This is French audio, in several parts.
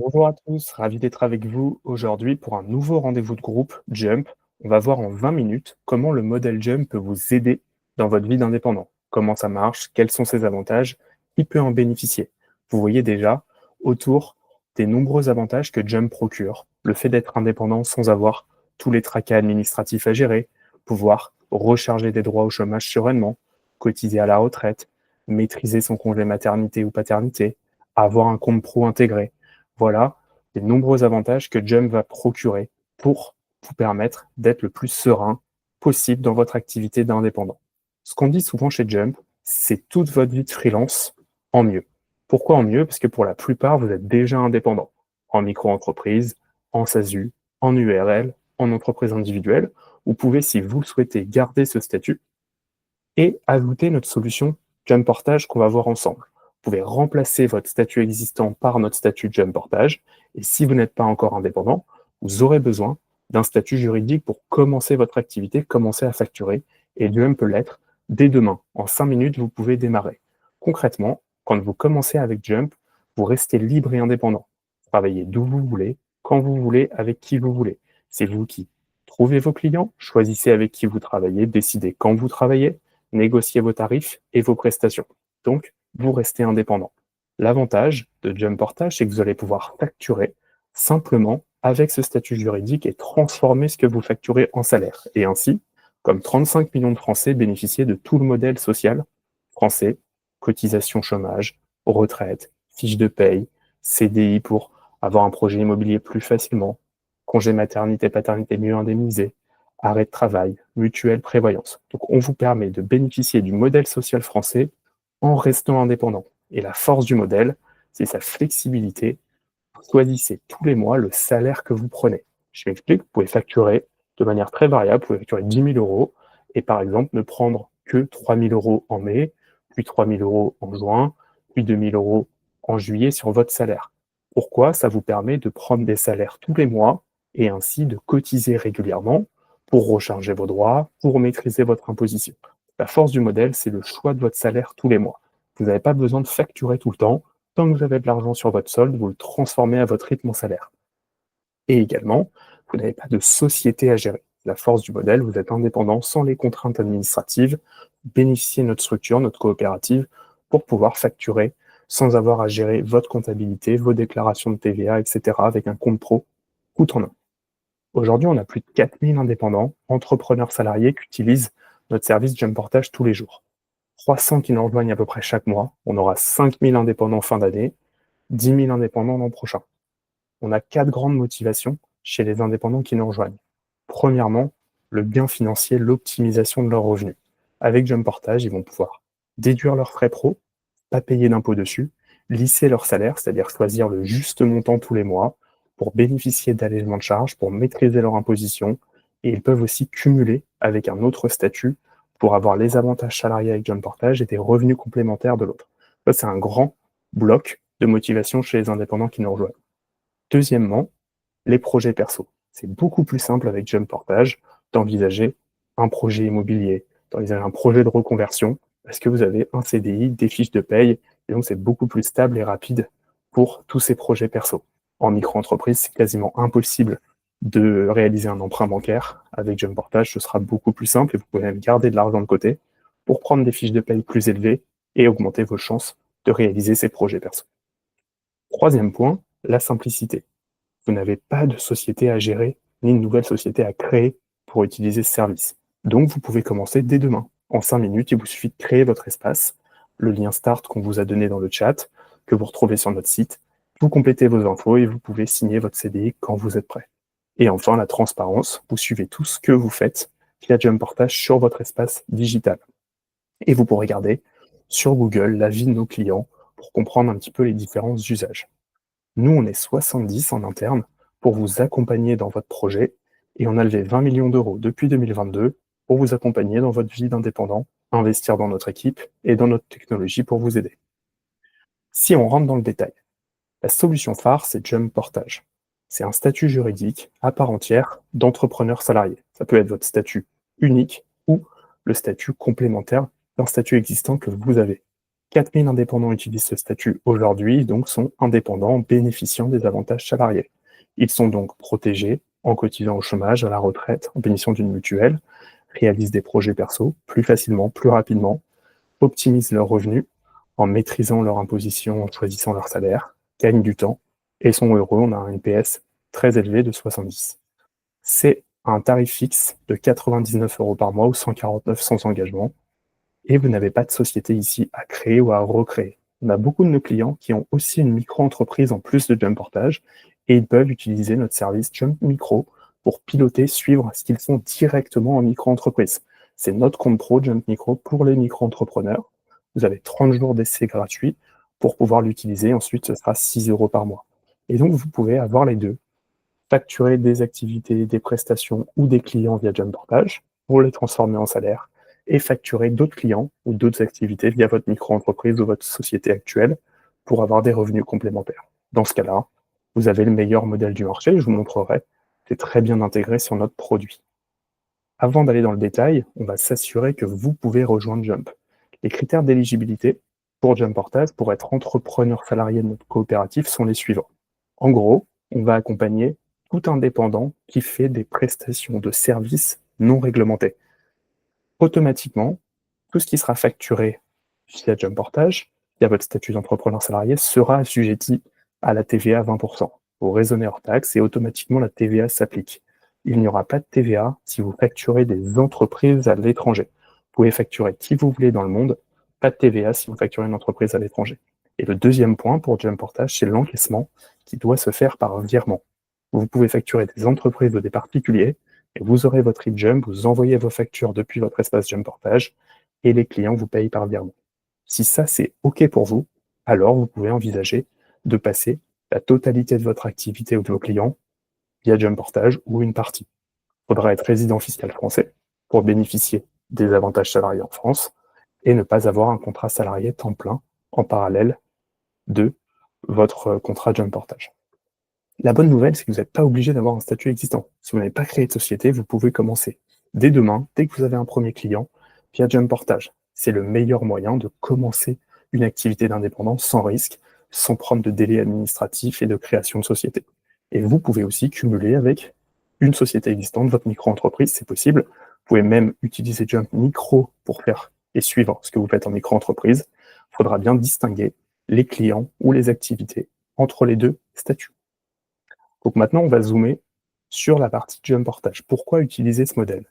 Bonjour à tous, ravi d'être avec vous aujourd'hui pour un nouveau rendez-vous de groupe Jump. On va voir en 20 minutes comment le modèle Jump peut vous aider dans votre vie d'indépendant. Comment ça marche, quels sont ses avantages, qui peut en bénéficier. Vous voyez déjà autour des nombreux avantages que Jump procure. Le fait d'être indépendant sans avoir tous les tracas administratifs à gérer, pouvoir recharger des droits au chômage sereinement, cotiser à la retraite, maîtriser son congé maternité ou paternité, avoir un compte pro intégré. Voilà les nombreux avantages que Jump va procurer pour vous permettre d'être le plus serein possible dans votre activité d'indépendant. Ce qu'on dit souvent chez Jump, c'est toute votre vie de freelance en mieux. Pourquoi en mieux? Parce que pour la plupart, vous êtes déjà indépendant, en micro-entreprise, en SASU, en URL, en entreprise individuelle. Vous pouvez, si vous le souhaitez, garder ce statut et ajouter notre solution Jump Portage qu'on va voir ensemble. Vous pouvez remplacer votre statut existant par notre statut Jump Portage. Et si vous n'êtes pas encore indépendant, vous aurez besoin d'un statut juridique pour commencer votre activité, commencer à facturer. Et Jump peut l'être dès demain. En 5 minutes, vous pouvez démarrer. Concrètement, quand vous commencez avec Jump, vous restez libre et indépendant. Travaillez d'où vous voulez, quand vous voulez, avec qui vous voulez. C'est vous qui trouvez vos clients, choisissez avec qui vous travaillez, décidez quand vous travaillez, négocier vos tarifs et vos prestations. Donc, vous restez indépendant. L'avantage de Jump Portage, c'est que vous allez pouvoir facturer simplement avec ce statut juridique et transformer ce que vous facturez en salaire. Et ainsi, comme 35 millions de Français, bénéficier de tout le modèle social français, cotisation chômage, retraite, fiche de paye, CDI pour avoir un projet immobilier plus facilement, congé maternité-paternité mieux indemnisé, arrêt de travail, mutuelle, prévoyance. Donc on vous permet de bénéficier du modèle social français en restant indépendant. Et la force du modèle, c'est sa flexibilité. Vous choisissez tous les mois le salaire que vous prenez. Je m'explique, vous pouvez facturer de manière très variable, vous pouvez facturer 10 000 euros et par exemple ne prendre que 3 000 euros en mai, puis 3 000 euros en juin, puis 2 000 euros en juillet sur votre salaire. Pourquoi? Ça vous permet de prendre des salaires tous les mois et ainsi de cotiser régulièrement pour recharger vos droits, pour maîtriser votre imposition. La force du modèle, c'est le choix de votre salaire tous les mois. Vous n'avez pas besoin de facturer tout le temps. Tant que vous avez de l'argent sur votre solde, vous le transformez à votre rythme en salaire. Et également, vous n'avez pas de société à gérer. La force du modèle, vous êtes indépendant sans les contraintes administratives, bénéficiez de notre structure, notre coopérative, pour pouvoir facturer sans avoir à gérer votre comptabilité, vos déclarations de TVA, etc. avec un compte pro, tout en un. Aujourd'hui, on a plus de 4000 indépendants, entrepreneurs salariés qui utilisent notre service Jump Portage tous les jours. 300 qui nous rejoignent à peu près chaque mois. On aura 5000 indépendants fin d'année, 10 000 indépendants l'an prochain. On a 4 grandes motivations chez les indépendants qui nous rejoignent. Premièrement, le gain financier, l'optimisation de leurs revenus. Avec Jump Portage, ils vont pouvoir déduire leurs frais pro, pas payer d'impôts dessus, lisser leur salaire, c'est-à-dire choisir le juste montant tous les mois pour bénéficier d'allègements de charges, pour maîtriser leur imposition. Et ils peuvent aussi cumuler avec un autre statut pour avoir les avantages salariés avec Jump Portage et des revenus complémentaires de l'autre. Ça, c'est un grand bloc de motivation chez les indépendants qui nous rejoignent. Deuxièmement, les projets perso. C'est beaucoup plus simple avec Jump Portage d'envisager un projet immobilier, d'envisager un projet de reconversion, parce que vous avez un CDI, des fiches de paye, et donc c'est beaucoup plus stable et rapide pour tous ces projets perso. En micro-entreprise, c'est quasiment impossible de réaliser un emprunt bancaire. Avec Jump Portage, ce sera beaucoup plus simple et vous pouvez même garder de l'argent de côté pour prendre des fiches de paye plus élevées et augmenter vos chances de réaliser ces projets perso. Troisième point, la simplicité. Vous n'avez pas de société à gérer, ni une nouvelle société à créer pour utiliser ce service. Donc, vous pouvez commencer dès demain. En 5 minutes, il vous suffit de créer votre espace, le lien Start qu'on vous a donné dans le chat, que vous retrouvez sur notre site. Vous complétez vos infos et vous pouvez signer votre CDI quand vous êtes prêt. Et enfin, la transparence. Vous suivez tout ce que vous faites via Jump Portage sur votre espace digital. Et vous pourrez regarder sur Google l'avis de nos clients pour comprendre un petit peu les différents usages. Nous, on est 70 en interne pour vous accompagner dans votre projet et on a levé 20 millions d'euros depuis 2022 pour vous accompagner dans votre vie d'indépendant, investir dans notre équipe et dans notre technologie pour vous aider. Si on rentre dans le détail, la solution phare, c'est Jump Portage. C'est un statut juridique à part entière d'entrepreneur salarié. Ça peut être votre statut unique ou le statut complémentaire d'un statut existant que vous avez. 4 000 indépendants utilisent ce statut aujourd'hui, donc sont indépendants bénéficiant des avantages salariés. Ils sont donc protégés en cotisant au chômage, à la retraite, en bénéficiant d'une mutuelle, réalisent des projets perso plus facilement, plus rapidement, optimisent leurs revenus en maîtrisant leur imposition, en choisissant leur salaire, gagnent du temps et sont heureux. On a un NPS très élevé de 70. C'est un tarif fixe de 99 € par mois ou 149 sans engagement. Et vous n'avez pas de société ici à créer ou à recréer. On a beaucoup de nos clients qui ont aussi une micro-entreprise en plus de Jump Portage et ils peuvent utiliser notre service Jump Micro pour piloter, suivre ce qu'ils font directement en micro-entreprise. C'est notre compte pro Jump Micro pour les micro-entrepreneurs. Vous avez 30 jours d'essai gratuits pour pouvoir l'utiliser. Ensuite, ce sera 6 € par mois. Et donc, vous pouvez avoir les deux. Facturer des activités, des prestations ou des clients via Jump Portage pour les transformer en salaire et facturer d'autres clients ou d'autres activités via votre micro-entreprise ou votre société actuelle pour avoir des revenus complémentaires. Dans ce cas-là, vous avez le meilleur modèle du marché, je vous montrerai. C'est très bien intégré sur notre produit. Avant d'aller dans le détail, on va s'assurer que vous pouvez rejoindre Jump. Les critères d'éligibilité pour Jump Portage, pour être entrepreneur salarié de notre coopérative, sont les suivants. En gros, on va accompagner tout indépendant qui fait des prestations de services non réglementées. Automatiquement, tout ce qui sera facturé via Jump Portage, via votre statut d'entrepreneur salarié, sera assujetti à la TVA à 20%. Vous raisonnez hors taxe et automatiquement la TVA s'applique. Il n'y aura pas de TVA si vous facturez des entreprises à l'étranger. Vous pouvez facturer qui vous voulez dans le monde, pas de TVA si vous facturez une entreprise à l'étranger. Et le deuxième point pour Jump Portage, c'est l'encaissement qui doit se faire par virement. Vous pouvez facturer des entreprises ou des particuliers et vous aurez votre e-Jump, vous envoyez vos factures depuis votre espace Jump Portage et les clients vous payent par virement. Si ça, c'est OK pour vous, alors vous pouvez envisager de passer la totalité de votre activité ou de vos clients via Jump Portage ou une partie. Il faudra être résident fiscal français pour bénéficier des avantages salariés en France et ne pas avoir un contrat salarié temps plein en parallèle de votre contrat Jump Portage. La bonne nouvelle, c'est que vous n'êtes pas obligé d'avoir un statut existant. Si vous n'avez pas créé de société, vous pouvez commencer dès demain, dès que vous avez un premier client, via Jump Portage. C'est le meilleur moyen de commencer une activité d'indépendance sans risque, sans prendre de délai administratif et de création de société. Et vous pouvez aussi cumuler avec une société existante, votre micro-entreprise, c'est possible. Vous pouvez même utiliser Jump Micro pour faire et suivre ce que vous faites en micro-entreprise. Il faudra bien distinguer les clients ou les activités entre les deux statuts. Donc maintenant, on va zoomer sur la partie Jump Portage. Pourquoi utiliser ce modèle?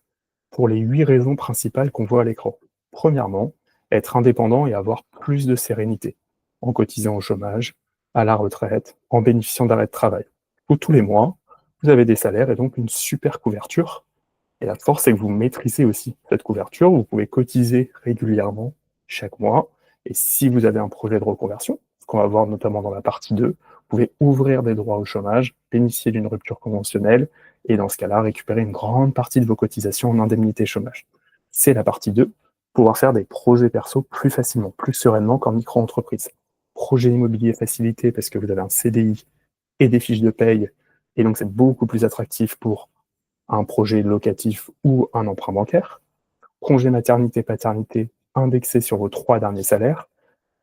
Pour les 8 raisons principales qu'on voit à l'écran. Premièrement, être indépendant et avoir plus de sérénité, en cotisant au chômage, à la retraite, en bénéficiant d'arrêt de travail. Tous les mois, vous avez des salaires et donc une super couverture. Et la force, c'est que vous maîtrisez aussi cette couverture. Vous pouvez cotiser régulièrement chaque mois. Et si vous avez un projet de reconversion, ce qu'on va voir notamment dans la partie 2, vous pouvez ouvrir des droits au chômage, bénéficier d'une rupture conventionnelle et dans ce cas-là, récupérer une grande partie de vos cotisations en indemnité chômage. C'est la partie 2, pouvoir faire des projets perso plus facilement, plus sereinement qu'en micro-entreprise. Projet immobilier facilité parce que vous avez un CDI et des fiches de paye et donc c'est beaucoup plus attractif pour un projet locatif ou un emprunt bancaire. Congé maternité-paternité indexé sur vos 3 derniers salaires.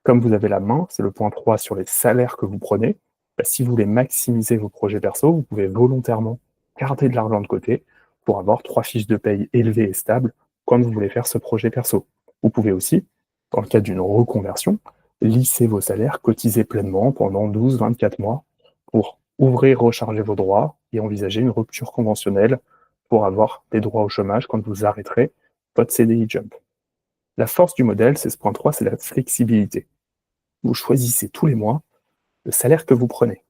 Comme vous avez la main, c'est le point 3 sur les salaires que vous prenez, si vous voulez maximiser vos projets perso, vous pouvez volontairement garder de l'argent de côté pour avoir 3 fiches de paye élevées et stables quand vous voulez faire ce projet perso. Vous pouvez aussi, dans le cadre d'une reconversion, lisser vos salaires, cotiser pleinement pendant 12-24 mois pour ouvrir, recharger vos droits et envisager une rupture conventionnelle pour avoir des droits au chômage quand vous arrêterez votre CDI Jump. La force du modèle, c'est ce point 3, c'est la flexibilité. Vous choisissez tous les mois le salaire que vous prenez,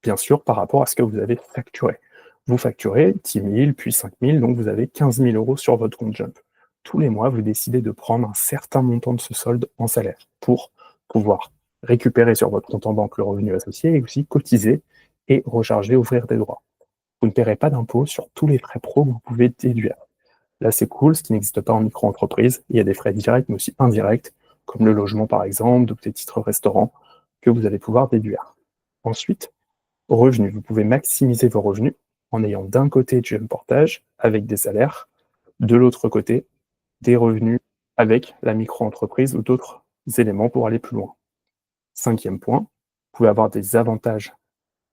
bien sûr par rapport à ce que vous avez facturé. Vous facturez 10 000, puis 5 000, donc vous avez 15 000 € sur votre compte Jump. Tous les mois, vous décidez de prendre un certain montant de ce solde en salaire pour pouvoir récupérer sur votre compte en banque le revenu associé et aussi cotiser et recharger, ouvrir des droits. Vous ne paierez pas d'impôt sur tous les frais pro que vous pouvez déduire. Là, c'est cool, ce qui n'existe pas en micro-entreprise. Il y a des frais directs, mais aussi indirects, comme le logement par exemple, ou des titres restaurants que vous allez pouvoir déduire. Ensuite, revenus. Vous pouvez maximiser vos revenus en ayant d'un côté Jump Portage avec des salaires, de l'autre côté, des revenus avec la micro-entreprise ou d'autres éléments pour aller plus loin. Cinquième point, vous pouvez avoir des avantages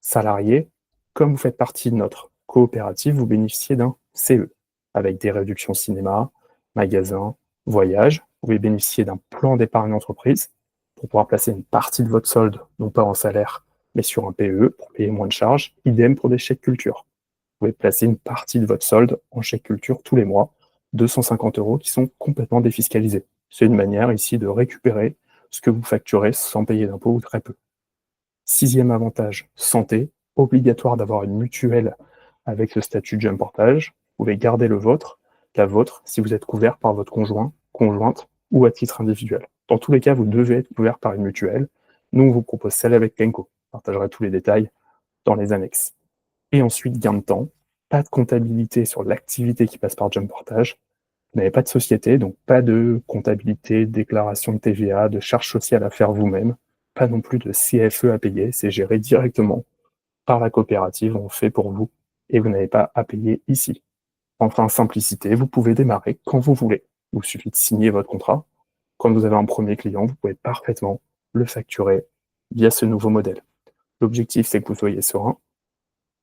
salariés. Comme vous faites partie de notre coopérative, vous bénéficiez d'un CE, avec des réductions cinéma, magasins, voyages. Vous pouvez bénéficier d'un plan d'épargne entreprise pour pouvoir placer une partie de votre solde, non pas en salaire, mais sur un PE pour payer moins de charges. Idem pour des chèques culture. Vous pouvez placer une partie de votre solde en chèque culture tous les mois, 250 € qui sont complètement défiscalisés. C'est une manière ici de récupérer ce que vous facturez sans payer d'impôts ou très peu. Sixième avantage, santé, obligatoire d'avoir une mutuelle avec ce statut de jeune portage. Vous pouvez garder la vôtre, si vous êtes couvert par votre conjoint, conjointe ou à titre individuel. Dans tous les cas, vous devez être couvert par une mutuelle. Nous, on vous propose celle avec Kenko. Je partagerai tous les détails dans les annexes. Et ensuite, gain de temps, pas de comptabilité sur l'activité qui passe par Jump Portage. Vous n'avez pas de société, donc pas de comptabilité, déclaration de TVA, de charges sociales à faire vous-même, pas non plus de CFE à payer, c'est géré directement par la coopérative, on fait pour vous, et vous n'avez pas à payer ici. Enfin, simplicité, vous pouvez démarrer quand vous voulez. Il vous suffit de signer votre contrat. Quand vous avez un premier client, vous pouvez parfaitement le facturer via ce nouveau modèle. L'objectif, c'est que vous soyez serein,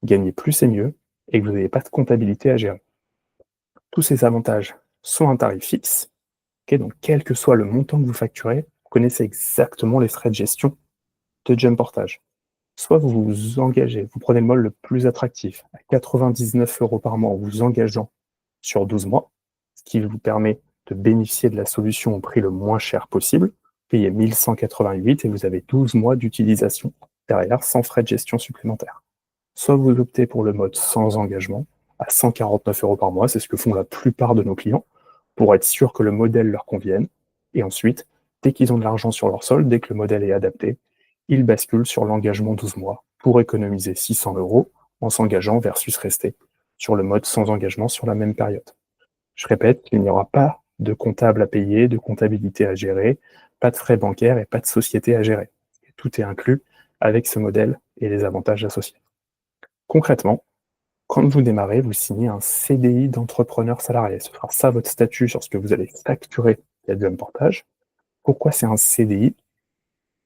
gagnez plus et mieux, et que vous n'ayez pas de comptabilité à gérer. Tous ces avantages sont un tarif fixe. Okay, donc, quel que soit le montant que vous facturez, vous connaissez exactement les frais de gestion de Jump Portage. Soit vous vous engagez, vous prenez le mode le plus attractif, à 99 € par mois en vous engageant sur 12 mois, ce qui vous permet de bénéficier de la solution au prix le moins cher possible. Vous payez 1188 et vous avez 12 mois d'utilisation derrière sans frais de gestion supplémentaires. Soit vous optez pour le mode sans engagement, à 149 € par mois, c'est ce que font la plupart de nos clients, pour être sûr que le modèle leur convienne. Et ensuite, dès qu'ils ont de l'argent sur leur solde, dès que le modèle est adapté, ils basculent sur l'engagement 12 mois pour économiser 600 € en s'engageant versus rester sur le mode sans engagement sur la même période. Je répète, il n'y aura pas de comptable à payer, de comptabilité à gérer, pas de frais bancaires et pas de société à gérer. Tout est inclus avec ce modèle et les avantages associés. Concrètement, quand vous démarrez, vous signez un CDI d'entrepreneur salarié. Ce sera ça votre statut sur ce que vous allez facturer via Jump Portage. Pourquoi c'est un CDI?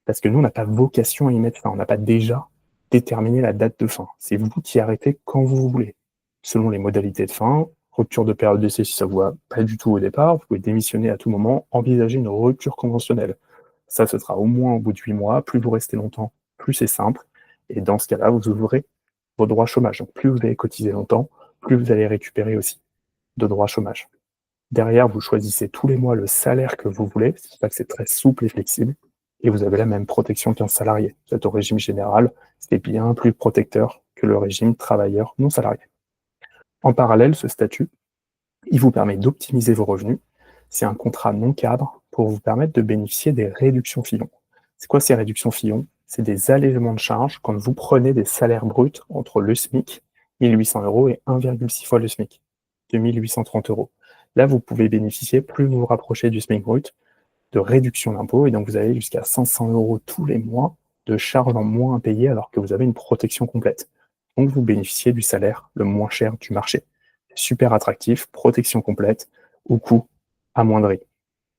Parce que nous, on n'a pas vocation à y mettre fin. On n'a pas déjà déterminé la date de fin. C'est vous qui arrêtez quand vous voulez. Selon les modalités de fin, rupture de période d'essai si ça ne vous va pas du tout au départ, vous pouvez démissionner à tout moment, envisager une rupture conventionnelle. Ça, ce sera au moins au bout de 8 mois. Plus vous restez longtemps, plus c'est simple. Et dans ce cas-là, vous ouvrez vos droits chômage. Donc plus vous allez cotiser longtemps, plus vous allez récupérer aussi de droits chômage. Derrière, vous choisissez tous les mois le salaire que vous voulez. C'est pour ça que c'est très souple et flexible. Et vous avez la même protection qu'un salarié. Vous êtes au régime général, c'est bien plus protecteur que le régime travailleur non salarié. En parallèle, ce statut, il vous permet d'optimiser vos revenus. C'est un contrat non cadre pour vous permettre de bénéficier des réductions Fillon. C'est quoi ces réductions Fillon? C'est des allègements de charges quand vous prenez des salaires bruts entre le SMIC, 1800 € et 1,6 fois le SMIC, 2830 €. Là, vous pouvez bénéficier, plus vous vous rapprochez du SMIC brut, de réduction d'impôts, et donc vous avez jusqu'à 500 € tous les mois de charges en moins à payer alors que vous avez une protection complète. Donc vous bénéficiez du salaire le moins cher du marché. Super attractif, protection complète, au coût amoindri.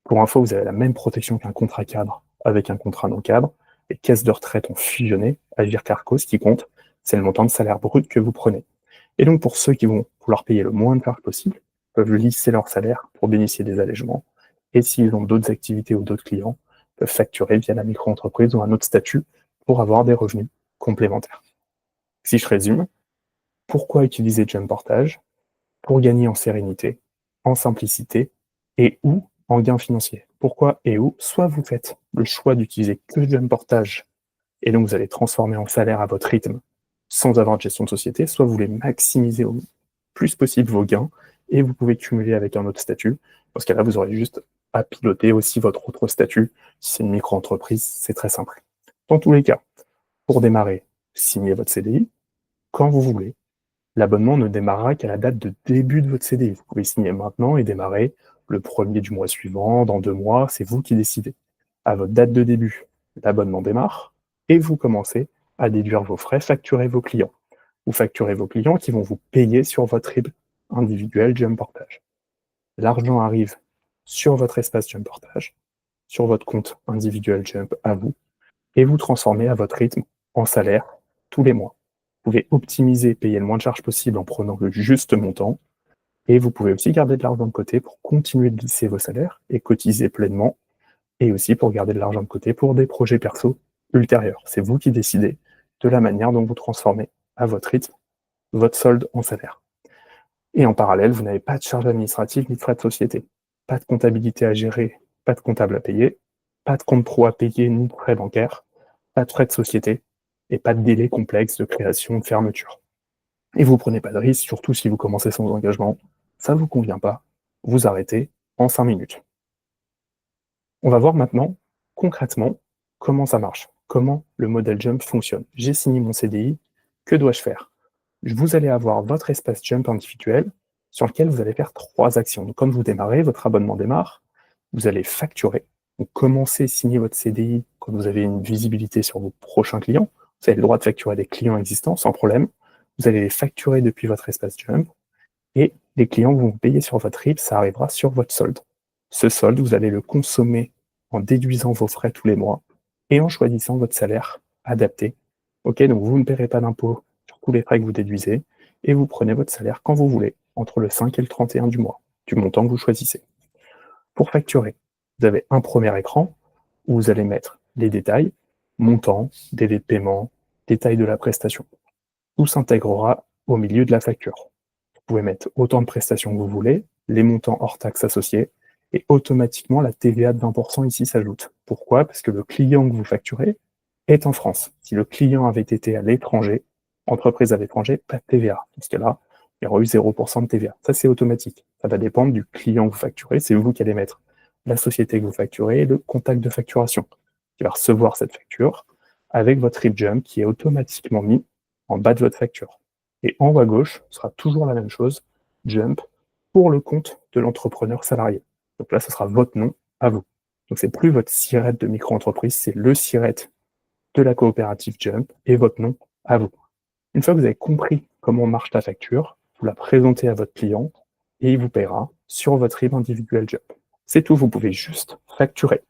Pour info, vous avez la même protection qu'un contrat cadre avec un contrat non cadre. Les caisses de retraite ont fusionné. Agir Carco, ce qui compte, c'est le montant de salaire brut que vous prenez. Et donc pour ceux qui vont vouloir payer le moins de charges possible, peuvent lisser leur salaire pour bénéficier des allègements. Et s'ils ont d'autres activités ou d'autres clients, peuvent facturer via la micro-entreprise ou un autre statut pour avoir des revenus complémentaires. Si je résume, pourquoi utiliser Jump Portage? Pour gagner en sérénité, en simplicité et ou en gain financier. Pourquoi et où? Soit vous faites le choix d'utiliser que Jump Portage et donc vous allez transformer en salaire à votre rythme sans avoir de gestion de société, soit vous voulez maximiser au plus possible vos gains et vous pouvez cumuler avec un autre statut. Dans ce cas-là, vous aurez juste à piloter aussi votre autre statut. Si c'est une micro-entreprise, c'est très simple. Dans tous les cas, pour démarrer, signez votre CDI quand vous voulez. L'abonnement ne démarrera qu'à la date de début de votre CDI. Vous pouvez signer maintenant et démarrer le premier du mois suivant, dans 2 mois, c'est vous qui décidez. À votre date de début, l'abonnement démarre et vous commencez à déduire vos frais, facturer vos clients. Vous facturez vos clients qui vont vous payer sur votre RIB individuel Jump Portage. L'argent arrive sur votre espace Jump Portage sur votre compte individuel Jump à vous et vous transformer à votre rythme en salaire tous les mois. Vous pouvez optimiser, payer le moins de charges possible en prenant le juste montant et vous pouvez aussi garder de l'argent de côté pour continuer de lisser vos salaires et cotiser pleinement et aussi pour garder de l'argent de côté pour des projets perso ultérieurs. C'est vous qui décidez de la manière dont vous transformez à votre rythme votre solde en salaire. Et en parallèle, vous n'avez pas de charges administratives ni de frais de société. Pas de comptabilité à gérer, pas de comptable à payer, pas de compte pro à payer ni de frais bancaires, pas de frais de société et pas de délai complexe de création, de fermeture. Et vous ne prenez pas de risque, surtout si vous commencez sans engagement. Ça ne vous convient pas, vous arrêtez en 5 minutes. On va voir maintenant concrètement comment ça marche, comment le modèle Jump fonctionne. J'ai signé mon CDI, que dois-je faire? Vous allez avoir votre espace Jump individuel sur lequel vous allez faire 3 actions. Donc, comme vous démarrez, votre abonnement démarre, vous allez facturer. Donc, commencez, signer votre CDI quand vous avez une visibilité sur vos prochains clients. Vous avez le droit de facturer des clients existants sans problème. Vous allez les facturer depuis votre espace Jump et les clients vont vous payer sur votre RIB, ça arrivera sur votre solde. Ce solde, vous allez le consommer en déduisant vos frais tous les mois et en choisissant votre salaire adapté. Ok, donc vous ne paierez pas d'impôt sur tous les frais que vous déduisez et vous prenez votre salaire quand vous voulez, entre le 5 et le 31 du mois, du montant que vous choisissez. Pour facturer, vous avez un premier écran où vous allez mettre les détails, montant, délai de paiement, détail de la prestation. Tout s'intégrera au milieu de la facture. Vous pouvez mettre autant de prestations que vous voulez, les montants hors taxes associés, et automatiquement la TVA de 20% ici s'ajoute. Pourquoi? Parce que le client que vous facturez est en France. Si le client avait été à l'étranger, entreprise à l'étranger, pas de TVA. Dans ce cas-là, il y aura eu 0% de TVA. Ça, c'est automatique. Ça va dépendre du client que vous facturez. C'est vous qui allez mettre la société que vous facturez et le contact de facturation qui va recevoir cette facture avec votre RIB-Jump qui est automatiquement mis en bas de votre facture. Et en haut à gauche, ce sera toujours la même chose, Jump, pour le compte de l'entrepreneur salarié. Donc là, ce sera votre nom à vous. Donc c'est plus votre SIRET de micro-entreprise, c'est le SIRET de la coopérative Jump et votre nom à vous. Une fois que vous avez compris comment marche la facture, vous la présentez à votre client et il vous paiera sur votre RIB individuel Jump. C'est tout, vous pouvez juste facturer.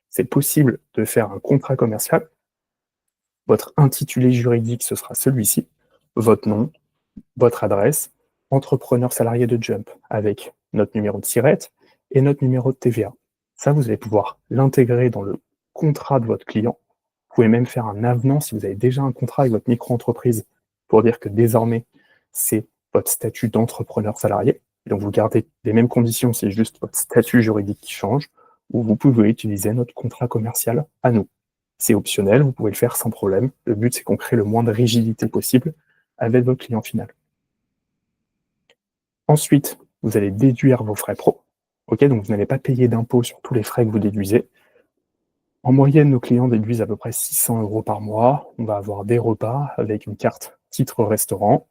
C'est possible de faire un contrat commercial. Votre intitulé juridique, ce sera celui-ci, votre nom, votre adresse, entrepreneur salarié de Jump, avec notre numéro de SIRET et notre numéro de TVA. Ça, vous allez pouvoir l'intégrer dans le contrat de votre client. Vous pouvez même faire un avenant si vous avez déjà un contrat avec votre micro-entreprise pour dire que désormais, c'est votre statut d'entrepreneur salarié. Donc, vous gardez les mêmes conditions, c'est juste votre statut juridique qui change, ou vous pouvez utiliser notre contrat commercial à nous. C'est optionnel, vous pouvez le faire sans problème. Le but, c'est qu'on crée le moins de rigidité possible avec votre client final. Ensuite, vous allez déduire vos frais pro. Ok, donc vous n'allez pas payer d'impôt sur tous les frais que vous déduisez. En moyenne, nos clients déduisent à peu près 600 € par mois. On va avoir des repas avec une carte titre restaurant.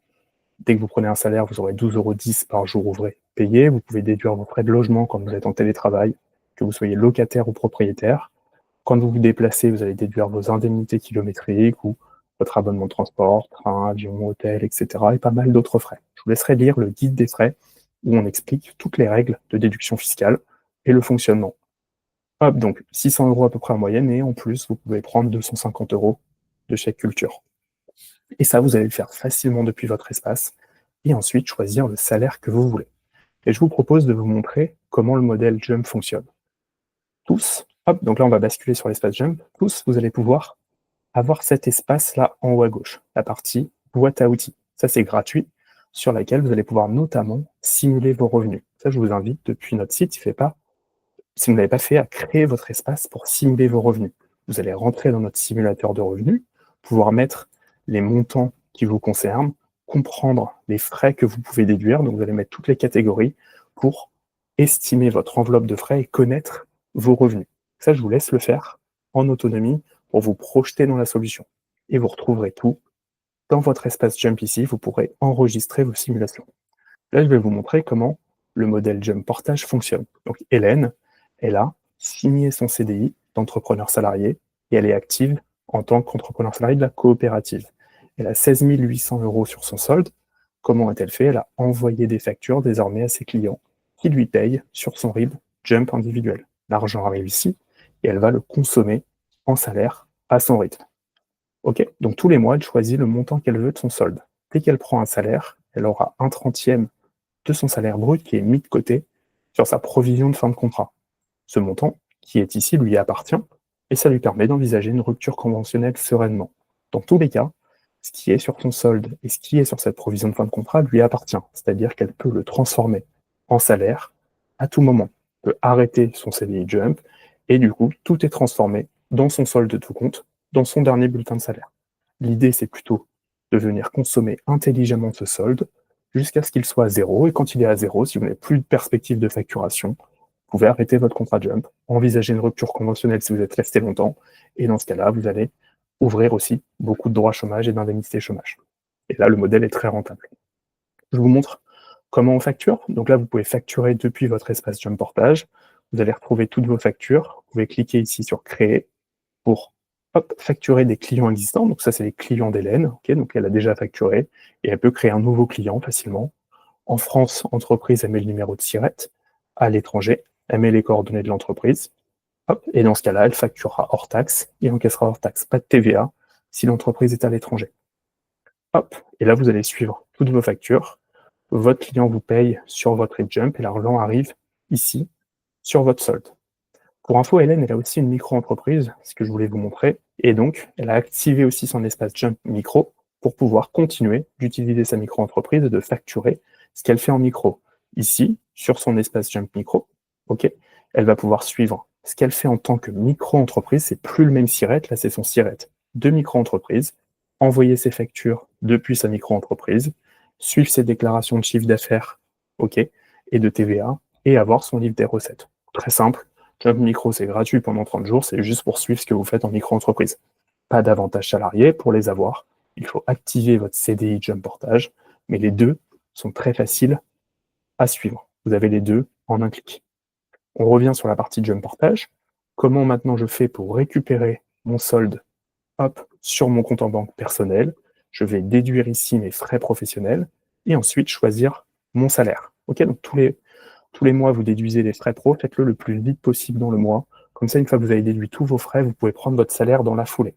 Dès que vous prenez un salaire, vous aurez 12,10 € par jour ouvré payé. Vous pouvez déduire vos frais de logement quand vous êtes en télétravail, que vous soyez locataire ou propriétaire. Quand vous vous déplacez, vous allez déduire vos indemnités kilométriques ou votre abonnement de transport, train, avion, hôtel, etc. et pas mal d'autres frais. Je vous laisserai lire le guide des frais où on explique toutes les règles de déduction fiscale et le fonctionnement. Hop, donc 600 € à peu près en moyenne et en plus, vous pouvez prendre 250 € de chèque culture. Et ça, vous allez le faire facilement depuis votre espace et ensuite choisir le salaire que vous voulez. Et je vous propose de vous montrer comment le modèle Jump fonctionne. Tous, hop, donc là on va basculer sur l'espace Jump, tous, vous allez pouvoir avoir cet espace-là en haut à gauche, la partie boîte à outils. Ça, c'est gratuit, sur laquelle vous allez pouvoir notamment simuler vos revenus. Ça, je vous invite depuis notre site, si vous n'avez pas fait, à créer votre espace pour simuler vos revenus. Vous allez rentrer dans notre simulateur de revenus, pouvoir mettre les montants qui vous concernent, comprendre les frais que vous pouvez déduire. Donc, vous allez mettre toutes les catégories pour estimer votre enveloppe de frais et connaître vos revenus. Ça, je vous laisse le faire en autonomie pour vous projeter dans la solution. Et vous retrouverez tout dans votre espace Jump ici. Vous pourrez enregistrer vos simulations. Là, je vais vous montrer comment le modèle Jump Portage fonctionne. Donc, Hélène, elle a signé son CDI d'entrepreneur salarié et elle est active en tant qu'entrepreneur salarié de la coopérative. Elle a 16 800 € sur son solde. Comment a-t-elle fait? Elle a envoyé des factures désormais à ses clients qui lui payent sur son RIB Jump individuel. L'argent arrive ici et elle va le consommer en salaire à son rythme. Ok, donc tous les mois, elle choisit le montant qu'elle veut de son solde. Dès qu'elle prend un salaire, elle aura un trentième de son salaire brut qui est mis de côté sur sa provision de fin de contrat. Ce montant, qui est ici, lui appartient, et ça lui permet d'envisager une rupture conventionnelle sereinement. Dans tous les cas, ce qui est sur son solde et ce qui est sur cette provision de fin de contrat lui appartient, c'est-à-dire qu'elle peut le transformer en salaire à tout moment. Elle peut arrêter son CDI Jump, et du coup, tout est transformé dans son solde de tout compte, dans son dernier bulletin de salaire. L'idée, c'est plutôt de venir consommer intelligemment ce solde jusqu'à ce qu'il soit à zéro, et quand il est à zéro, si vous n'avez plus de perspective de facturation, vous pouvez arrêter votre contrat Jump, envisager une rupture conventionnelle si vous êtes resté longtemps, et dans ce cas-là, vous allez ouvrir aussi beaucoup de droits chômage et d'indemnités chômage. Et là, le modèle est très rentable. Je vous montre comment on facture. Donc là, vous pouvez facturer depuis votre espace Jump Portage. Vous allez retrouver toutes vos factures. Vous pouvez cliquer ici sur Créer pour facturer des clients existants. Donc ça, c'est les clients d'Hélène. Okay, donc elle a déjà facturé et elle peut créer un nouveau client facilement. En France, entreprise, elle met le numéro de SIRET. À l'étranger, elle met les coordonnées de l'entreprise. Et dans ce cas-là, elle facturera hors taxe et encaissera hors taxe. Pas de TVA si l'entreprise est à l'étranger. Et là, vous allez suivre toutes vos factures. Votre client vous paye sur votre Jump et l'argent arrive ici, sur votre solde. Pour info, Hélène, elle a aussi une micro-entreprise, ce que je voulais vous montrer, et donc elle a activé aussi son espace Jump Micro pour pouvoir continuer d'utiliser sa micro-entreprise et de facturer ce qu'elle fait en micro. Ici, sur son espace Jump Micro, ok, elle va pouvoir suivre ce qu'elle fait en tant que micro-entreprise, c'est plus le même SIRET, là c'est son SIRET de micro-entreprise, envoyer ses factures depuis sa micro-entreprise, suivre ses déclarations de chiffre d'affaires, ok, et de TVA, et avoir son livre des recettes. Très simple. Jump Micro, c'est gratuit pendant 30 jours, c'est juste pour suivre ce que vous faites en micro-entreprise. Pas d'avantages salariés pour les avoir. Il faut activer votre CDI Jump Portage, mais les deux sont très faciles à suivre. Vous avez les deux en un clic. On revient sur la partie Jump Portage. Comment maintenant je fais pour récupérer mon solde sur mon compte en banque personnel? Je vais déduire ici mes frais professionnels et ensuite choisir mon salaire. Ok, donc tous les mois, vous déduisez les frais pro, faites-le le plus vite possible dans le mois. Comme ça, une fois que vous avez déduit tous vos frais, vous pouvez prendre votre salaire dans la foulée.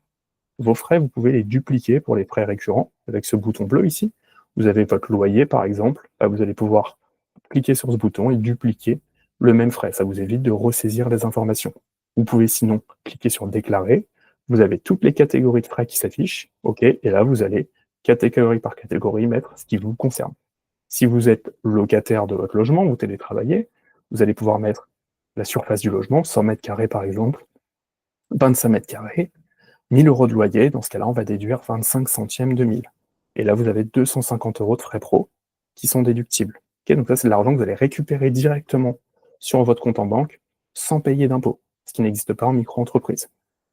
Vos frais, vous pouvez les dupliquer pour les frais récurrents avec ce bouton bleu ici. Vous avez votre loyer, par exemple. Là, vous allez pouvoir cliquer sur ce bouton et dupliquer le même frais. Ça vous évite de ressaisir les informations. Vous pouvez sinon cliquer sur Déclarer. Vous avez toutes les catégories de frais qui s'affichent. OK, et là, vous allez, catégorie par catégorie, mettre ce qui vous concerne. Si vous êtes locataire de votre logement, vous télétravaillez, vous allez pouvoir mettre la surface du logement, 100 mètres carrés par exemple, 25 mètres carrés, 1000 euros de loyer. Dans ce cas-là, on va déduire 25 centièmes de 1000. Et là, vous avez 250 euros de frais pro qui sont déductibles. Okay, donc ça, c'est de l'argent que vous allez récupérer directement sur votre compte en banque sans payer d'impôt, ce qui n'existe pas en micro-entreprise.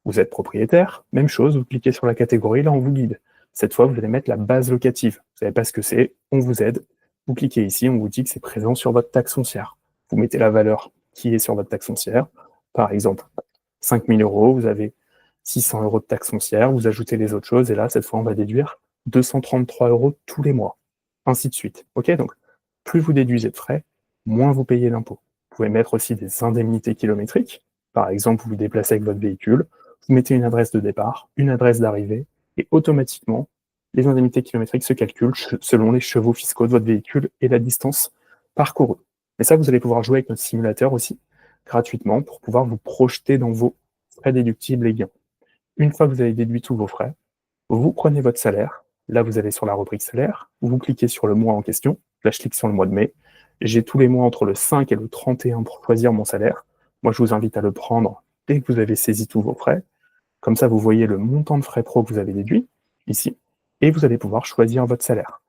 Vous êtes propriétaire, même chose, vous cliquez sur la catégorie, là, on vous guide. Cette fois, vous allez mettre la base locative. Vous savez pas ce que c'est, on vous aide. Vous cliquez ici, on vous dit que c'est présent sur votre taxe foncière. Vous mettez la valeur qui est sur votre taxe foncière. Par exemple, 5000 euros, vous avez 600 euros de taxe foncière, vous ajoutez les autres choses, et là, cette fois, on va déduire 233 euros tous les mois. Ainsi de suite. Ok, donc, plus vous déduisez de frais, moins vous payez d'impôts. Vous pouvez mettre aussi des indemnités kilométriques. Par exemple, vous vous déplacez avec votre véhicule, vous mettez une adresse de départ, une adresse d'arrivée, et automatiquement, les indemnités kilométriques se calculent selon les chevaux fiscaux de votre véhicule et la distance parcourue. Et ça, vous allez pouvoir jouer avec notre simulateur aussi, gratuitement, pour pouvoir vous projeter dans vos frais déductibles et gains. Une fois que vous avez déduit tous vos frais, vous prenez votre salaire. Là, vous allez sur la rubrique salaire, vous cliquez sur le mois en question. Là, je clique sur le mois de mai. J'ai tous les mois entre le 5 et le 31 pour choisir mon salaire. Moi, je vous invite à le prendre dès que vous avez saisi tous vos frais. Comme ça, vous voyez le montant de frais pro que vous avez déduit, ici, et vous allez pouvoir choisir votre salaire.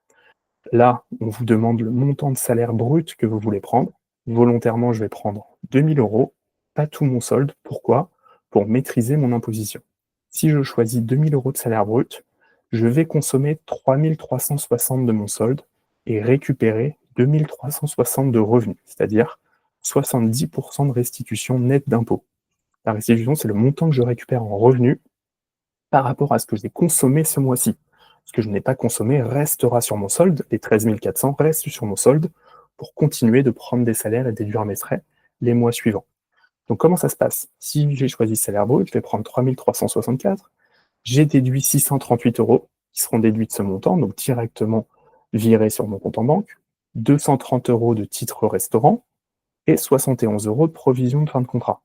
Là, on vous demande le montant de salaire brut que vous voulez prendre. Volontairement, je vais prendre 2000 euros, pas tout mon solde. Pourquoi? Pour maîtriser mon imposition. Si je choisis 2000 euros de salaire brut, je vais consommer 3360 de mon solde et récupérer 2360 de revenus, c'est-à-dire 70% de restitution nette d'impôt. La restitution, c'est le montant que je récupère en revenus par rapport à ce que j'ai consommé ce mois-ci. Ce que je n'ai pas consommé restera sur mon solde, les 13 400 restent sur mon solde pour continuer de prendre des salaires et déduire mes frais les mois suivants. Donc comment ça se passe? Si j'ai choisi salaire brut, je vais prendre 3 364, j'ai déduit 638 euros qui seront déduits de ce montant, donc directement virés sur mon compte en banque, 230 euros de titre restaurant et 71 euros de provision de fin de contrat.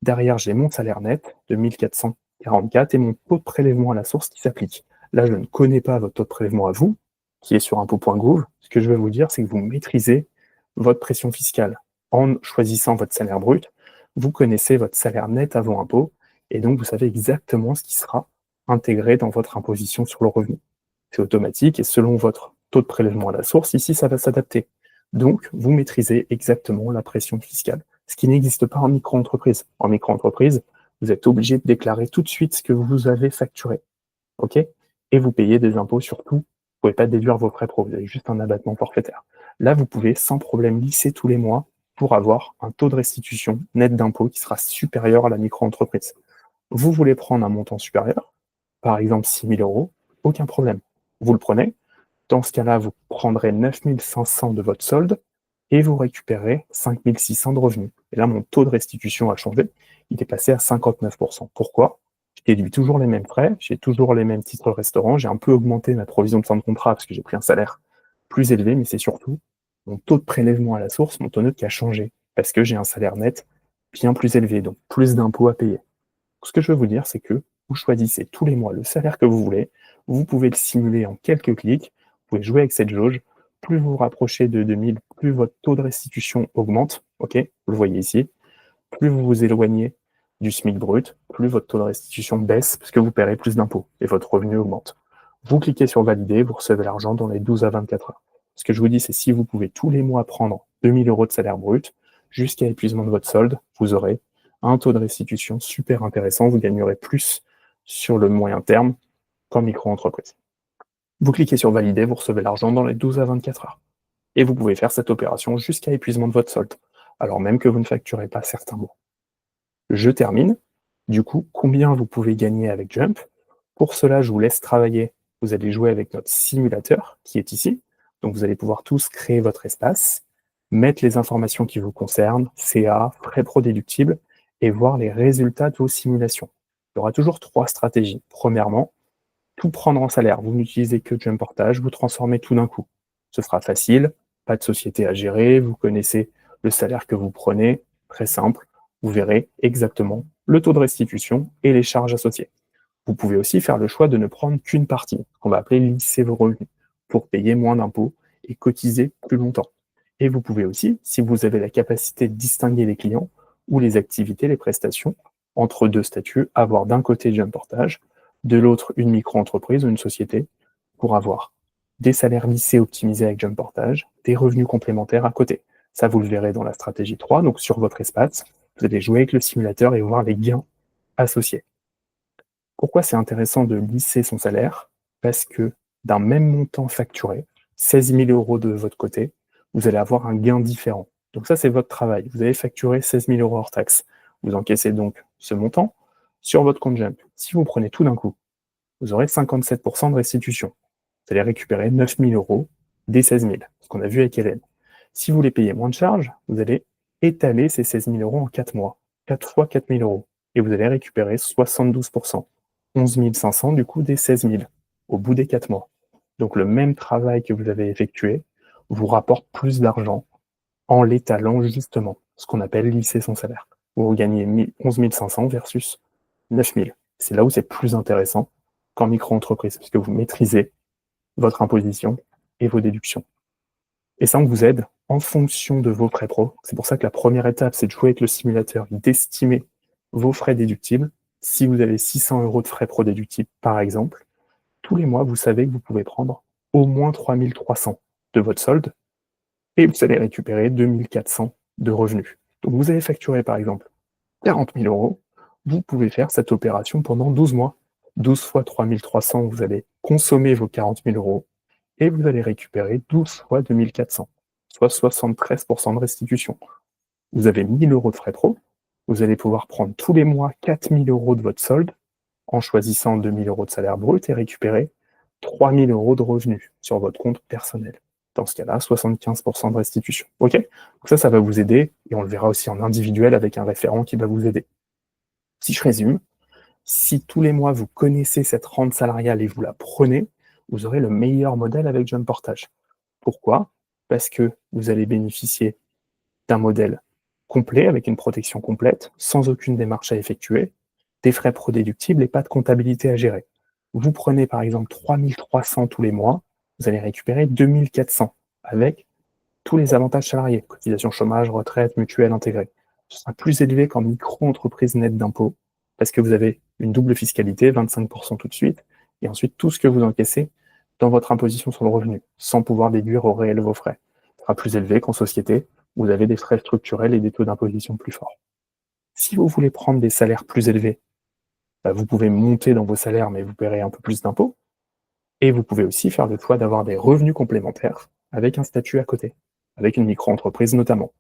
Derrière, j'ai mon salaire net de 1444 et mon taux de prélèvement à la source qui s'applique. Là, je ne connais pas votre taux de prélèvement à vous, qui est sur impôt.gouv. Ce que je vais vous dire, c'est que vous maîtrisez votre pression fiscale. En choisissant votre salaire brut, vous connaissez votre salaire net avant impôt, et donc vous savez exactement ce qui sera intégré dans votre imposition sur le revenu. C'est automatique, et selon votre taux de prélèvement à la source, ici, ça va s'adapter. Donc, vous maîtrisez exactement la pression fiscale, ce qui n'existe pas en micro-entreprise. En micro-entreprise, vous êtes obligé de déclarer tout de suite ce que vous avez facturé. OK? Et vous payez des impôts sur tout. Vous ne pouvez pas déduire vos frais pro, vous avez juste un abattement forfaitaire. Là, vous pouvez sans problème lisser tous les mois pour avoir un taux de restitution net d'impôt qui sera supérieur à la micro-entreprise. Vous voulez prendre un montant supérieur, par exemple 6 000 euros, aucun problème. Vous le prenez. Dans ce cas-là, vous prendrez 9 500 de votre solde et vous récupérez 5 600 de revenus. Et là, mon taux de restitution a changé. Il est passé à 59%. Pourquoi? Je déduis toujours les mêmes frais, j'ai toujours les mêmes titres restaurants, j'ai un peu augmenté ma provision de fin de contrat parce que j'ai pris un salaire plus élevé, mais c'est surtout mon taux de prélèvement à la source, mon taux neutre qui a changé parce que j'ai un salaire net bien plus élevé, donc plus d'impôts à payer. Ce que je veux vous dire, c'est que vous choisissez tous les mois le salaire que vous voulez, vous pouvez le simuler en quelques clics, vous pouvez jouer avec cette jauge, plus vous vous rapprochez de 2000, plus votre taux de restitution augmente, ok, vous le voyez ici, plus vous vous éloignez du SMIC brut, plus votre taux de restitution baisse parce que vous paierez plus d'impôts et votre revenu augmente. Vous cliquez sur valider, vous recevez l'argent dans les 12 à 24 heures. Ce que je vous dis, c'est si vous pouvez tous les mois prendre 2000 euros de salaire brut, jusqu'à épuisement de votre solde, vous aurez un taux de restitution super intéressant, vous gagnerez plus sur le moyen terme qu'en micro-entreprise. Vous cliquez sur valider, vous recevez l'argent dans les 12 à 24 heures. Et vous pouvez faire cette opération jusqu'à épuisement de votre solde, alors même que vous ne facturez pas certains mois. Je termine. Du coup, combien vous pouvez gagner avec Jump? Pour cela, je vous laisse travailler. Vous allez jouer avec notre simulateur qui est ici. Donc, vous allez pouvoir tous créer votre espace, mettre les informations qui vous concernent, CA, frais pro déductibles, et voir les résultats de vos simulations. Il y aura toujours 3 stratégies. Premièrement, tout prendre en salaire. Vous n'utilisez que Jump Portage, vous transformez tout d'un coup. Ce sera facile, pas de société à gérer, vous connaissez le salaire que vous prenez, très simple. Vous verrez exactement le taux de restitution et les charges associées. Vous pouvez aussi faire le choix de ne prendre qu'une partie, qu'on va appeler lisser vos revenus, pour payer moins d'impôts et cotiser plus longtemps. Et vous pouvez aussi, si vous avez la capacité de distinguer les clients ou les activités, les prestations, entre 2 statuts, avoir d'un côté Jump Portage, de l'autre une micro-entreprise ou une société, pour avoir des salaires lissés optimisés avec Jump Portage, des revenus complémentaires à côté. Ça, vous le verrez dans la stratégie 3, donc sur votre espace, vous allez jouer avec le simulateur et voir les gains associés. Pourquoi c'est intéressant de lisser son salaire? Parce que d'un même montant facturé, 16 000 euros de votre côté, vous allez avoir un gain différent. Donc ça, c'est votre travail. Vous avez facturé 16 000 euros hors taxe. Vous encaissez donc ce montant sur votre compte Jump. Si vous prenez tout d'un coup, vous aurez 57% de restitution. Vous allez récupérer 9 000 euros des 16 000, ce qu'on a vu avec Hélène. Si vous voulez payer moins de charges, vous allez étaler ces 16 000 euros en 4 mois, 4 fois 4 000 euros, et vous allez récupérer 72%, 11 500 du coup des 16 000, au bout des 4 mois. Donc le même travail que vous avez effectué vous rapporte plus d'argent en l'étalant justement, ce qu'on appelle lisser son salaire. Vous gagnez 11 500 versus 9 000. C'est là où c'est plus intéressant qu'en micro-entreprise, puisque vous maîtrisez votre imposition et vos déductions. Et ça, on vous aide en fonction de vos frais pro. C'est pour ça que la première étape, c'est de jouer avec le simulateur, d'estimer vos frais déductibles. Si vous avez 600 euros de frais pro déductibles, par exemple, tous les mois, vous savez que vous pouvez prendre au moins 3 300 de votre solde et vous allez récupérer 2 400 de revenus. Donc, vous avez facturé, par exemple, 40 000 euros. Vous pouvez faire cette opération pendant 12 mois. 12 fois 3 300, vous allez consommer vos 40 000 euros et vous allez récupérer 12 fois 2 400, soit 73% de restitution. Vous avez 1 000 euros de frais pro, vous allez pouvoir prendre tous les mois 4 000 euros de votre solde en choisissant 2 000 euros de salaire brut et récupérer 3 000 euros de revenus sur votre compte personnel. Dans ce cas-là, 75% de restitution. OK? Donc ça va vous aider, et on le verra aussi en individuel avec un référent qui va vous aider. Si je résume, si tous les mois vous connaissez cette rente salariale et vous la prenez, vous aurez le meilleur modèle avec Jump Portage. Pourquoi? Parce que vous allez bénéficier d'un modèle complet avec une protection complète, sans aucune démarche à effectuer, des frais pro-déductibles et pas de comptabilité à gérer. Vous prenez par exemple 3 300 tous les mois, vous allez récupérer 2 400 avec tous les avantages salariés, cotisation chômage, retraite, mutuelle intégrée. Ce sera plus élevé qu'en micro-entreprise nette d'impôt, parce que vous avez une double fiscalité, 25% tout de suite, et ensuite tout ce que vous encaissez dans votre imposition sur le revenu, sans pouvoir déduire au réel vos frais. Ce sera plus élevé qu'en société, où vous avez des frais structurels et des taux d'imposition plus forts. Si vous voulez prendre des salaires plus élevés, vous pouvez monter dans vos salaires, mais vous paierez un peu plus d'impôts. Et vous pouvez aussi faire le choix d'avoir des revenus complémentaires avec un statut à côté, avec une micro-entreprise notamment.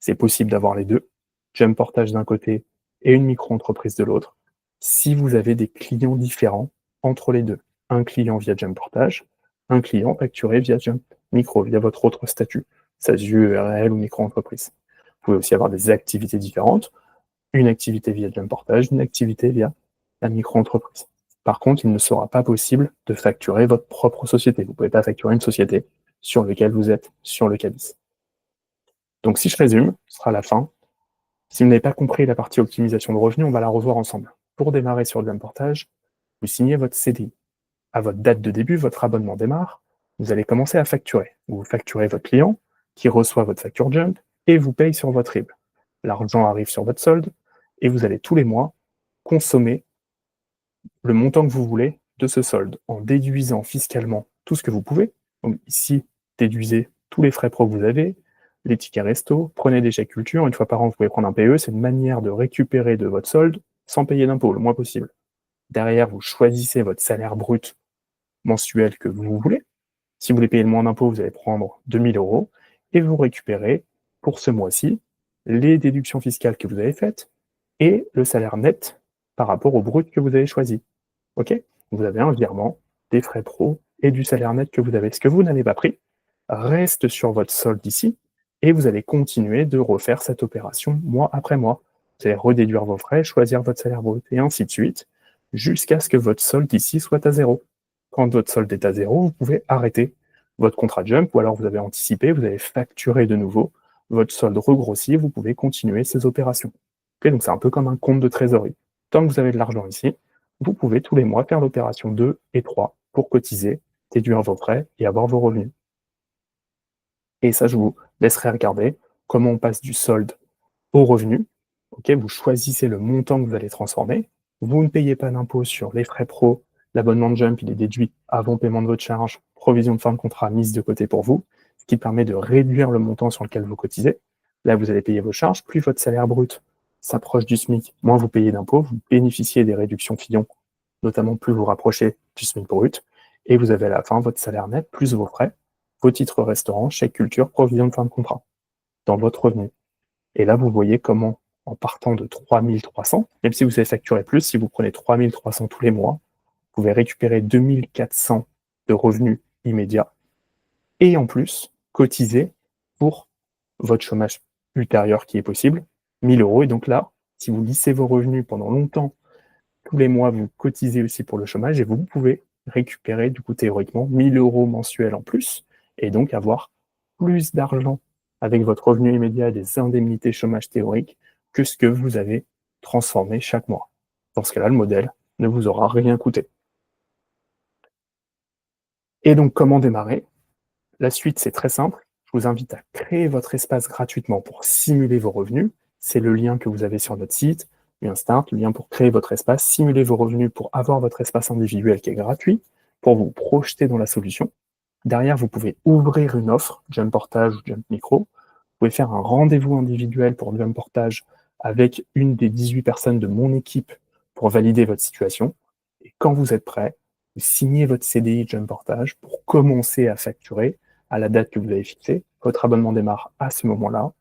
C'est possible d'avoir les deux, Jump Portage d'un côté et une micro-entreprise de l'autre, si vous avez des clients différents entre les deux. Un client via Jump Portage, un client facturé via Jump Micro, via votre autre statut, SASU, EURL ou micro-entreprise. Vous pouvez aussi avoir des activités différentes, une activité via Jump Portage, une activité via la micro-entreprise. Par contre, il ne sera pas possible de facturer votre propre société. Vous ne pouvez pas facturer une société sur laquelle vous êtes sur le CABIS. Donc si je résume, ce sera la fin. Si vous n'avez pas compris la partie optimisation de revenus, on va la revoir ensemble. Pour démarrer sur Jump Portage, vous signez votre CDI. À votre date de début, votre abonnement démarre. Vous allez commencer à facturer. Vous facturez votre client qui reçoit votre facture Jump et vous paye sur votre RIB. L'argent arrive sur votre solde et vous allez tous les mois consommer le montant que vous voulez de ce solde en déduisant fiscalement tout ce que vous pouvez. Donc ici, déduisez tous les frais pro que vous avez, les tickets resto, prenez des chèques culture, une fois par an vous pouvez prendre un PE, c'est une manière de récupérer de votre solde sans payer d'impôt le moins possible. Derrière, vous choisissez votre salaire brut mensuel que vous voulez. Si vous voulez payer le moins d'impôt, vous allez prendre 2 000 € et vous récupérez pour ce mois-ci les déductions fiscales que vous avez faites et le salaire net par rapport au brut que vous avez choisi. OK? Vous avez un virement, des frais pro et du salaire net que vous avez. Ce que vous n'avez pas pris reste sur votre solde ici et vous allez continuer de refaire cette opération mois après mois. Vous allez redéduire vos frais, choisir votre salaire brut et ainsi de suite jusqu'à ce que votre solde ici soit à zéro. Quand votre solde est à zéro, vous pouvez arrêter votre contrat Jump ou alors vous avez anticipé, vous avez facturé de nouveau, votre solde regrossit, vous pouvez continuer ces opérations. Okay, donc c'est un peu comme un compte de trésorerie. Tant que vous avez de l'argent ici, vous pouvez tous les mois faire l'opération 2 et 3 pour cotiser, déduire vos frais et avoir vos revenus. Et ça, je vous laisserai regarder comment on passe du solde au revenu. Okay, vous choisissez le montant que vous allez transformer. Vous ne payez pas d'impôt sur les frais pro. L'abonnement de Jump, il est déduit avant paiement de votre charge, provision de fin de contrat mise de côté pour vous, ce qui permet de réduire le montant sur lequel vous cotisez. Là, vous allez payer vos charges, plus votre salaire brut s'approche du SMIC, moins vous payez d'impôts, vous bénéficiez des réductions Fillon, notamment plus vous rapprochez du SMIC brut, et vous avez à la fin votre salaire net plus vos frais, vos titres restaurants, chèque culture, provision de fin de contrat, dans votre revenu. Et là, vous voyez comment, en partant de 3 300, même si vous avez facturé plus, si vous prenez 3 300 tous les mois, vous pouvez récupérer 2 400 de revenus immédiats et en plus cotiser pour votre chômage ultérieur qui est possible, 1 000 €. Et donc là, si vous lissez vos revenus pendant longtemps, tous les mois, vous cotisez aussi pour le chômage et vous pouvez récupérer, du coup, théoriquement, 1 000 € mensuels en plus et donc avoir plus d'argent avec votre revenu immédiat et des indemnités chômage théoriques que ce que vous avez transformé chaque mois. Dans ce cas-là, le modèle ne vous aura rien coûté. Et donc, comment démarrer? La suite, c'est très simple. Je vous invite à créer votre espace gratuitement pour simuler vos revenus. C'est le lien que vous avez sur notre site, lien Start, le lien pour créer votre espace, simuler vos revenus pour avoir votre espace individuel qui est gratuit, pour vous projeter dans la solution. Derrière, vous pouvez ouvrir une offre, Jump Portage ou Jump Micro. Vous pouvez faire un rendez-vous individuel pour Jump Portage avec une des 18 personnes de mon équipe pour valider votre situation. Et quand vous êtes prêt, vous signez votre CDI Jump Portage pour commencer à facturer à la date que vous avez fixée. Votre abonnement démarre à ce moment-là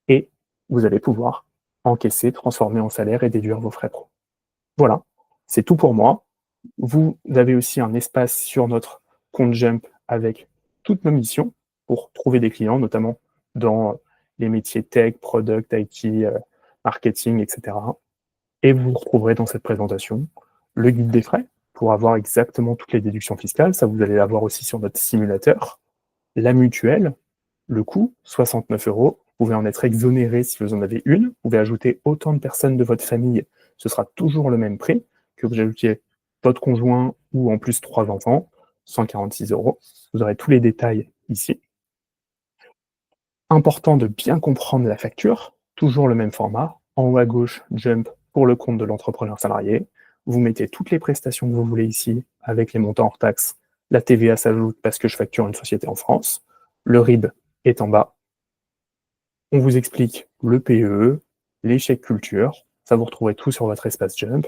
et vous allez pouvoir encaisser, transformer en salaire et déduire vos frais pro. Voilà, c'est tout pour moi. Vous avez aussi un espace sur notre compte Jump avec toutes nos missions. pour trouver des clients, notamment dans les métiers tech, product, IT, marketing, etc. Et vous retrouverez dans cette présentation le guide des frais pour avoir exactement toutes les déductions fiscales. Ça, vous allez l'avoir aussi sur notre simulateur. La mutuelle, le coût, 69 euros. Vous pouvez en être exonéré si vous en avez une. Vous pouvez ajouter autant de personnes de votre famille. Ce sera toujours le même prix que vous ajoutiez votre conjoint ou en plus 3 enfants, 146 euros. Vous aurez tous les détails ici. Important de bien comprendre la facture, toujours le même format. En haut à gauche, Jump pour le compte de l'entrepreneur salarié. Vous mettez toutes les prestations que vous voulez ici avec les montants hors taxes. La TVA s'ajoute parce que je facture une société en France. Le RIB est en bas. On vous explique le PE, les chèques culture. Ça, vous retrouverez tout sur votre espace Jump.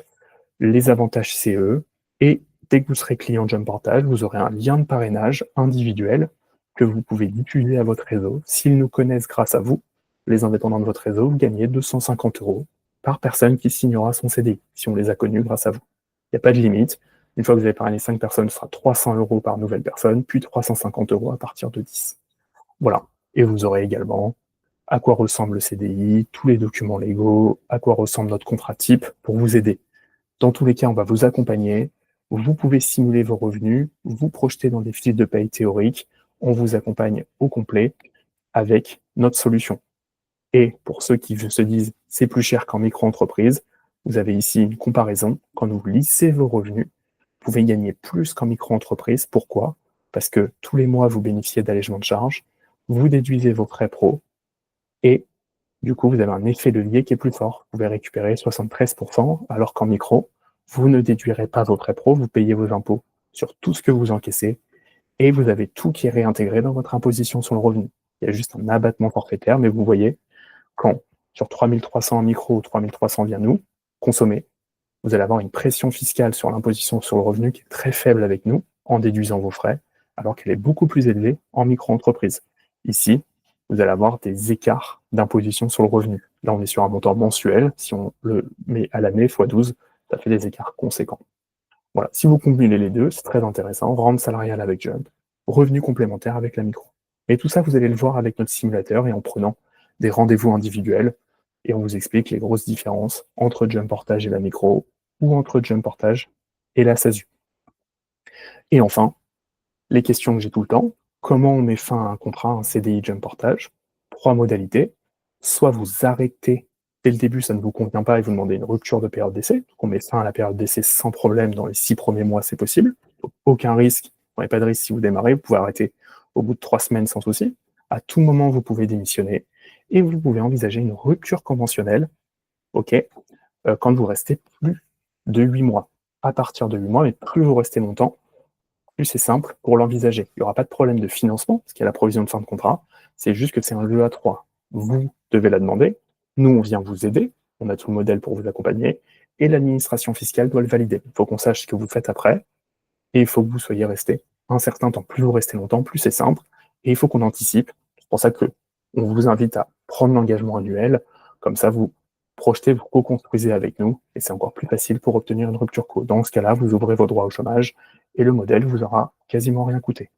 Les avantages CE. Et dès que vous serez client Jump Portage, vous aurez un lien de parrainage individuel que vous pouvez diffuser à votre réseau. S'ils nous connaissent grâce à vous, les indépendants de votre réseau, vous gagnez 250 euros par personne qui signera son CDI, si on les a connus grâce à vous. Il n'y a pas de limite. Une fois que vous avez parrainé 5 personnes, ce sera 300 euros par nouvelle personne, puis 350 euros à partir de 10. Voilà. Et vous aurez également à quoi ressemble le CDI, tous les documents légaux, à quoi ressemble notre contrat type pour vous aider. Dans tous les cas, on va vous accompagner. Vous pouvez simuler vos revenus, vous projeter dans des fiches de paye théoriques. On vous accompagne au complet avec notre solution. Et pour ceux qui se disent c'est plus cher qu'en micro-entreprise, vous avez ici une comparaison. Quand vous lissez vos revenus, vous pouvez gagner plus qu'en micro-entreprise. Pourquoi? Parce que tous les mois, vous bénéficiez d'allègements de charges, vous déduisez vos frais pro et du coup, vous avez un effet levier qui est plus fort. Vous pouvez récupérer 73%, alors qu'en micro, vous ne déduirez pas vos frais pro, vous payez vos impôts sur tout ce que vous encaissez et vous avez tout qui est réintégré dans votre imposition sur le revenu. Il y a juste un abattement forfaitaire, mais vous voyez, quand sur 3300 en micro ou 3300 via nous, consommer, vous allez avoir une pression fiscale sur l'imposition sur le revenu qui est très faible avec nous, en déduisant vos frais, alors qu'elle est beaucoup plus élevée en micro-entreprise. Ici, vous allez avoir des écarts d'imposition sur le revenu. Là, on est sur un montant mensuel. Si on le met à l'année, x 12, ça fait des écarts conséquents. Voilà. Si vous combinez les deux, c'est très intéressant. Rente salariale avec Jump, revenu complémentaire avec la micro. Et tout ça, vous allez le voir avec notre simulateur et en prenant des rendez-vous individuels. Et on vous explique les grosses différences entre Jump Portage et la micro, ou entre Jump Portage et la SASU. Et enfin, les questions que j'ai tout le temps, comment on met fin à un contrat, un CDI Jump Portage? 3 modalités. Soit vous arrêtez dès le début, ça ne vous convient pas et vous demandez une rupture de période d'essai. Donc on met fin à la période d'essai sans problème dans les 6 premiers mois, c'est possible. Donc, aucun risque, vous n'avez pas de risque si vous démarrez, vous pouvez arrêter au bout de 3 semaines sans souci. À tout moment, vous pouvez démissionner et vous pouvez envisager une rupture conventionnelle, ok, quand vous restez plus de 8 mois. À partir de 8 mois, mais plus vous restez longtemps, plus c'est simple pour l'envisager. Il n'y aura pas de problème de financement, parce qu'il y a la provision de fin de contrat. C'est juste que c'est un jeu à 3. Vous devez la demander. Nous, on vient vous aider. On a tout le modèle pour vous accompagner. Et l'administration fiscale doit le valider. Il faut qu'on sache ce que vous faites après. Et il faut que vous soyez resté un certain temps. Plus vous restez longtemps, plus c'est simple. Et il faut qu'on anticipe. C'est pour ça que on vous invite à prendre l'engagement annuel. Comme ça, vous projetez, vous co-construisez avec nous. Et c'est encore plus facile pour obtenir une rupture co. Dans ce cas-là, vous ouvrez vos droits au chômage et le modèle vous aura quasiment rien coûté.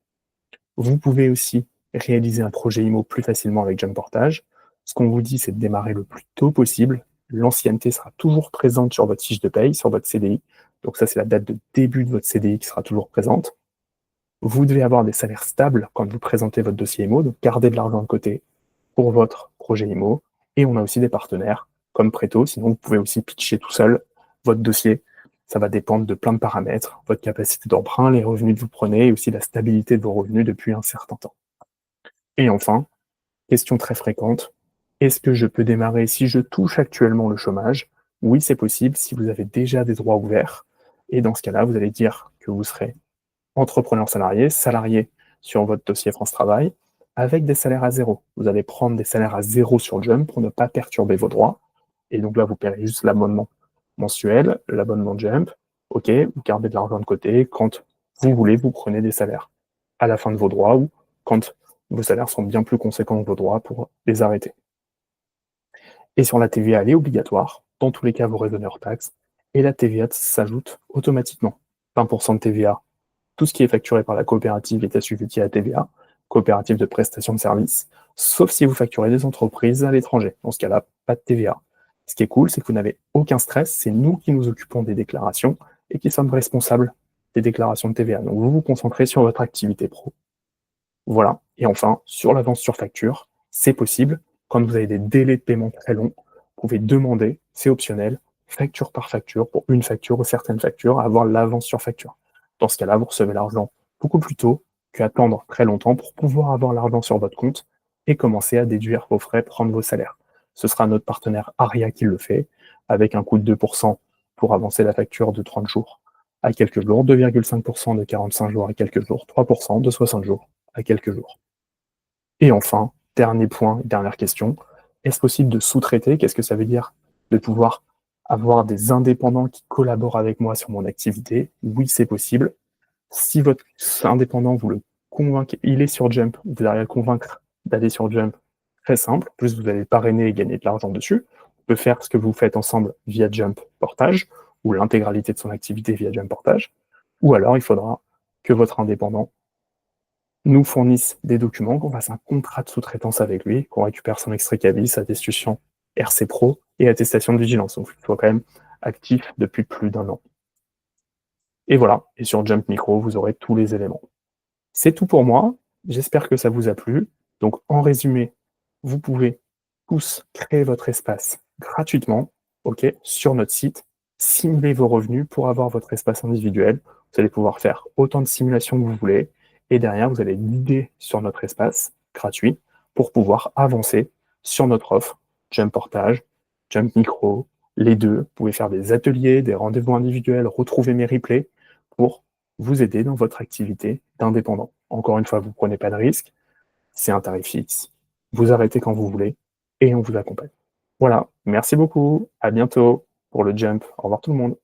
Vous pouvez aussi réaliser un projet IMO plus facilement avec Jump Portage. Ce qu'on vous dit, c'est de démarrer le plus tôt possible. L'ancienneté sera toujours présente sur votre fiche de paye, sur votre CDI. Donc ça, c'est la date de début de votre CDI qui sera toujours présente. Vous devez avoir des salaires stables quand vous présentez votre dossier IMO, donc gardez de l'argent de côté pour votre projet IMO. Et on a aussi des partenaires comme Preto, sinon vous pouvez aussi pitcher tout seul votre dossier. Ça va dépendre de plein de paramètres, votre capacité d'emprunt, les revenus que vous prenez et aussi la stabilité de vos revenus depuis un certain temps. Et enfin, question très fréquente, est-ce que je peux démarrer si je touche actuellement le chômage? Oui, c'est possible si vous avez déjà des droits ouverts. Et dans ce cas-là, vous allez dire que vous serez entrepreneur salarié, salarié sur votre dossier France Travail, avec des salaires à zéro. Vous allez prendre des salaires à zéro sur Jump pour ne pas perturber vos droits. Et donc là, vous paierez juste l'abonnement mensuel, l'abonnement Jump. OK, vous gardez de l'argent de côté. Quand vous voulez, vous prenez des salaires à la fin de vos droits ou quand vos salaires sont bien plus conséquents que vos droits pour les arrêter. Et sur la TVA, elle est obligatoire. Dans tous les cas, vous raisonnez hors taxe. Et la TVA s'ajoute automatiquement. 20% de TVA, tout ce qui est facturé par la coopérative est assujetti à la TVA. coopérative de prestation de services, sauf si vous facturez des entreprises à l'étranger. Dans ce cas-là, pas de TVA. Ce qui est cool, c'est que vous n'avez aucun stress, c'est nous qui nous occupons des déclarations et qui sommes responsables des déclarations de TVA. Donc vous vous concentrez sur votre activité pro. Voilà. Et enfin, sur l'avance sur facture, c'est possible. Quand vous avez des délais de paiement très longs, vous pouvez demander, c'est optionnel, facture par facture, pour une facture ou certaines factures, à avoir l'avance sur facture. Dans ce cas-là, vous recevez l'argent beaucoup plus tôt qu'attendre très longtemps pour pouvoir avoir l'argent sur votre compte et commencer à déduire vos frais, prendre vos salaires. Ce sera notre partenaire Aria qui le fait, avec un coût de 2% pour avancer la facture de 30 jours à quelques jours, 2,5% de 45 jours à quelques jours, 3% de 60 jours à quelques jours. Et enfin, dernier point, dernière question, est-ce possible de sous-traiter? Qu'est-ce que ça veut dire? De pouvoir avoir des indépendants qui collaborent avec moi sur mon activité? Oui, c'est possible. Si votre indépendant, vous le convainquez, il est sur Jump, vous allez le convaincre d'aller sur Jump, très simple. En plus, vous allez parrainer et gagner de l'argent dessus. On peut faire ce que vous faites ensemble via Jump Portage, ou l'intégralité de son activité via Jump Portage. Ou alors, il faudra que votre indépendant nous fournisse des documents, qu'on fasse un contrat de sous-traitance avec lui, qu'on récupère son extrait CABIS, attestation RC Pro et attestation de vigilance. Donc, il faut quand même actif depuis plus d'1 an. Et voilà. Et sur Jump Micro, vous aurez tous les éléments. C'est tout pour moi. J'espère que ça vous a plu. Donc, en résumé, vous pouvez tous créer votre espace gratuitement, ok, sur notre site, simuler vos revenus pour avoir votre espace individuel. Vous allez pouvoir faire autant de simulations que vous voulez. Et derrière, vous allez guider sur notre espace gratuit pour pouvoir avancer sur notre offre Jump Portage, Jump Micro, les deux. Vous pouvez faire des ateliers, des rendez-vous individuels, retrouver mes replays pour vous aider dans votre activité d'indépendant. Encore une fois, vous ne prenez pas de risque, c'est un tarif fixe. Vous arrêtez quand vous voulez et on vous accompagne. Voilà, merci beaucoup, à bientôt pour le Jump. Au revoir tout le monde.